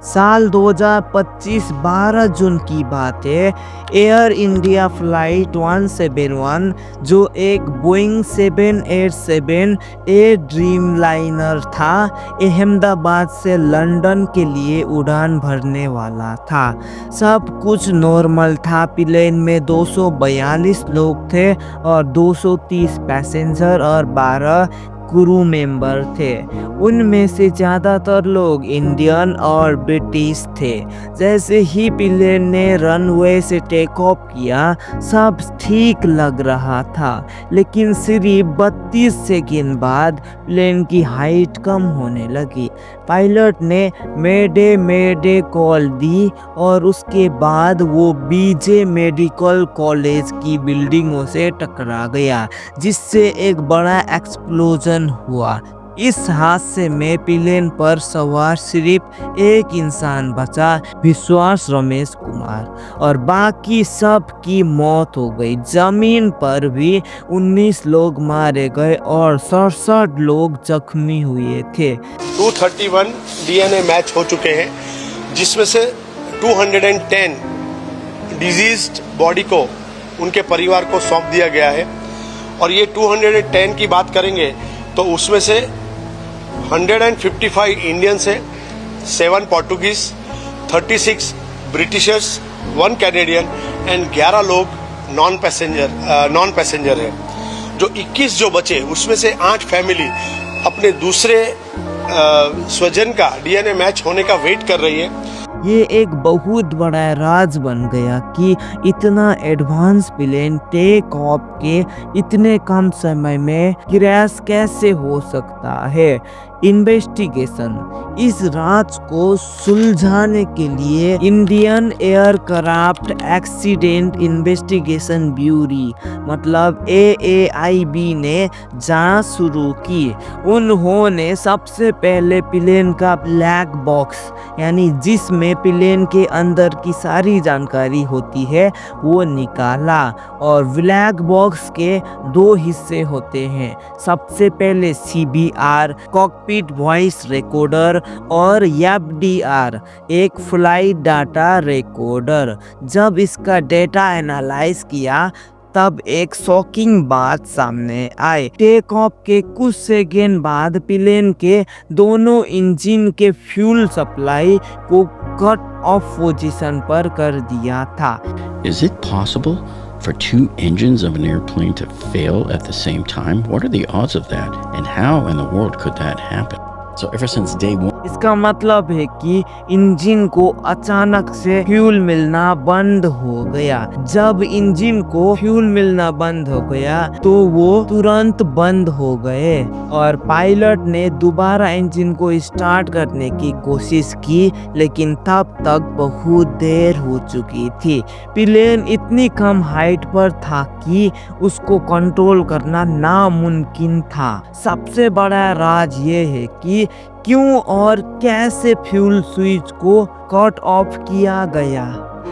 साल 2025 12 जून की बात है। एयर इंडिया फ्लाइट 171 जो एक बोइंग 787 ए ड्रीम लाइनर था, अहमदाबाद से लंदन के लिए उड़ान भरने वाला था। सब कुछ नॉर्मल था। प्लेन में 242 लोग थे और 230 पैसेंजर और 12 क्रू मेंबर थे। उनमें से ज़्यादातर लोग इंडियन और ब्रिटिश थे। जैसे ही प्लेन ने रनवे से टेक ऑफ किया सब ठीक लग रहा था, लेकिन सिर्फ 32 सेकंड बाद प्लेन की हाइट कम होने लगी। पायलट ने मेडे कॉल दी और उसके बाद वो बीजे मेडिकल कॉलेज की बिल्डिंगों से टकरा गया, जिससे एक बड़ा एक्सप्लोजन हुआ। इस हादसे में प्लेन पर सवार सिर्फ एक इंसान बचा, विश्वास रमेश कुमार, और बाकी सब की मौत हो गई। जमीन पर भी 19 लोग मारे गए और 67 लोग जख्मी हुए थे। 231 डीएनए मैच हो चुके हैं, जिसमें से 210 डिजीज्ड बॉडी को उनके परिवार को सौंप दिया गया है। और ये 210 की बात करेंगे तो उसमें से 155 इंडियंस है, 7 पोर्टुगीज, 36 ब्रिटिशर्स, 1 कैनेडियन एंड 11 लोग नॉन पैसेंजर है। जो 21 जो बचे उसमें से 8 फैमिली अपने दूसरे स्वजन का डीएनए मैच होने का वेट कर रही है। ये एक बहुत बड़ा राज बन गया कि इतना एडवांस प्लेन टेक ऑफ के इतने कम समय में क्रैश कैसे हो सकता है। इन्वेस्टिगेशन। इस राज को सुलझाने के लिए Indian aircraft accident investigation bureau मतलब AAIB ने जांच शुरू की। उन्होंने सबसे पहले प्लेन का ब्लैक बॉक्स यानी जिसमें प्लेन के अंदर की सारी जानकारी होती है वो निकाला। और ब्लैक बॉक्स के 2 हिस्से होते हैं। सबसे पहले CBR कॉकपिट वॉइस रिकॉर्डर और FDR एक फ्लाइट डाटा रिकॉर्डर। जब इसका डेटा एनालाइज किया तब एक शॉकिंग बात सामने आई। टेक ऑफ के कुछ सेकेंड बाद प्लेन के दोनों इंजन के फ्यूल सप्लाई को कट ऑफ पोजीशन पर कर दिया था। Is it possible for 2 engines of an airplane to fail at the same time? What are the odds of that? And how in the world could that happen? So ever since day one, इसका मतलब है कि engine को अचानक से fuel मिलना बंद हो गया। जब इंजन को फ्यूल मिलना बंद हो गया तो वो तुरंत बंद हो गए और पायलट ने दोबारा इंजन को स्टार्ट करने की कोशिश की, लेकिन तब तक बहुत देर हो चुकी थी। प्लेन इतनी कम हाइट पर था कि उसको कंट्रोल करना नामुमकिन था। सबसे बड़ा राज ये है कि क्यों और कैसे फ्यूल स्विच को कट ऑफ किया गया।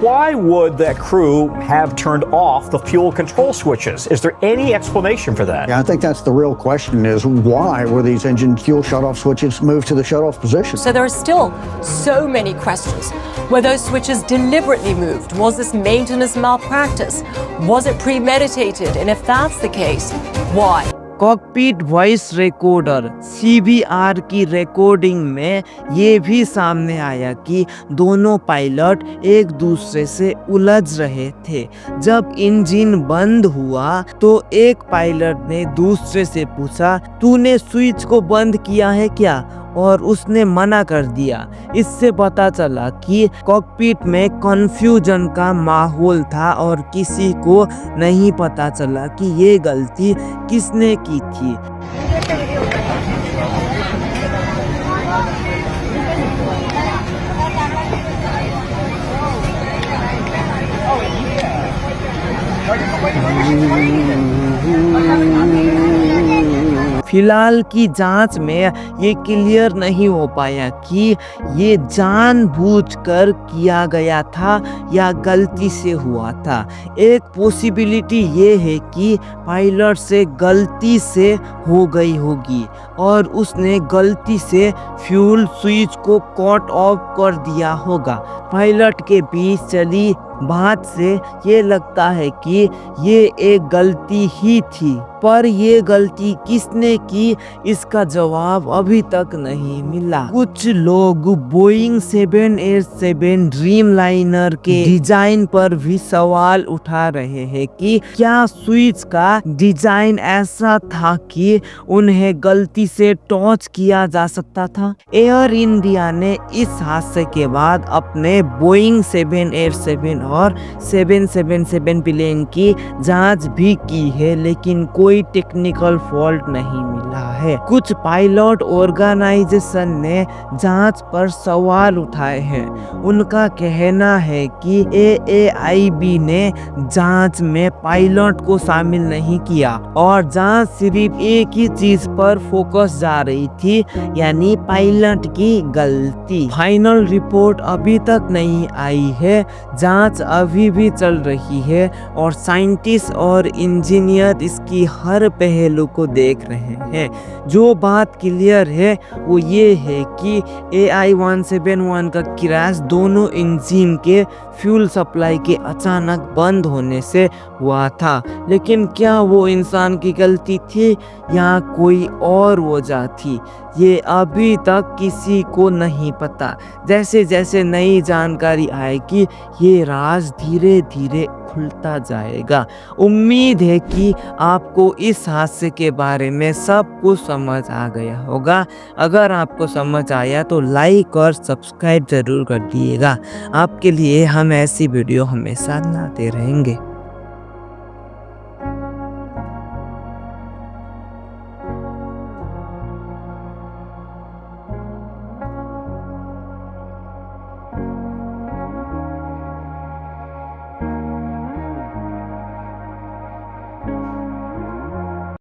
Why would that crew have turned off the fuel control switches? Is there any explanation for that? Yeah, I think that's the real question is why were these engine fuel shut-off switches moved to the shut-off position? So there are still so many questions. Were those switches deliberately moved? Was this maintenance malpractice? Was it premeditated? And if that's the case, why? Cockpit voice recorder CBR की recording में ये भी सामने आया कि दोनों pilot एक दूसरे से उलझ रहे थे। जब इंजन बंद हुआ तो एक पायलट ने दूसरे से पूछा, तूने स्विच को बंद किया है क्या? और उसने मना कर दिया। इससे पता चला कि कॉकपिट में कंफ्यूजन का माहौल था और किसी को नहीं पता चला कि ये गलती किसने की थी। फिलहाल की जांच में ये क्लियर नहीं हो पाया कि ये जानबूझकर किया गया था या गलती से हुआ था। एक पॉसिबिलिटी ये है कि पायलट से गलती से हो गई होगी और उसने गलती से फ्यूल स्विच को कट ऑफ कर दिया होगा। पायलट के बीच चली बात से ये लगता है कि ये एक गलती ही थी, पर ये गलती किसने की इसका जवाब अभी तक नहीं मिला। कुछ लोग बोइंग 787 ड्रीमलाइनर के डिजाइन पर भी सवाल उठा रहे हैं कि क्या स्विच का डिजाइन ऐसा था कि उन्हें गलती से टच किया जा सकता था। एयर इंडिया ने इस हादसे के बाद अपने बोइंग 787 और 777 प्लेन की जांच भी की है, लेकिन कोई टेक्निकल फॉल्ट नहीं मिला है। कुछ पायलट ऑर्गेनाइजेशन ने जांच पर सवाल उठाए हैं। उनका कहना है कि AAIB ने जांच में पायलट को शामिल नहीं किया और जांच सिर्फ एक ही चीज पर फोकस जा रही थी, यानी पायलट की गलती। फाइनल रिपोर्ट अभी तक नहीं आई है, जांच अभी भी चल रही है और साइंटिस्ट और इंजीनियर इसकी हर पहलू को देख रहे हैं। जो बात क्लियर है वो ये है कि AI-171 का क्रैश दोनों इंजन के फ्यूल सप्लाई के अचानक बंद होने से हुआ था, लेकिन क्या वो इंसान की गलती थी या कोई और वजह थी, ये अभी तक किसी को नहीं पता। जैसे जैसे नई जानकारी आएगी ये राज धीरे धीरे खुलता जाएगा। उम्मीद है कि आपको इस हादसे के बारे में सब कुछ समझ आ गया होगा। अगर आपको समझ आया तो लाइक और सब्सक्राइब जरूर कर दिएगा। आपके लिए हम ऐसी वीडियो हमेशा लाते रहेंगे।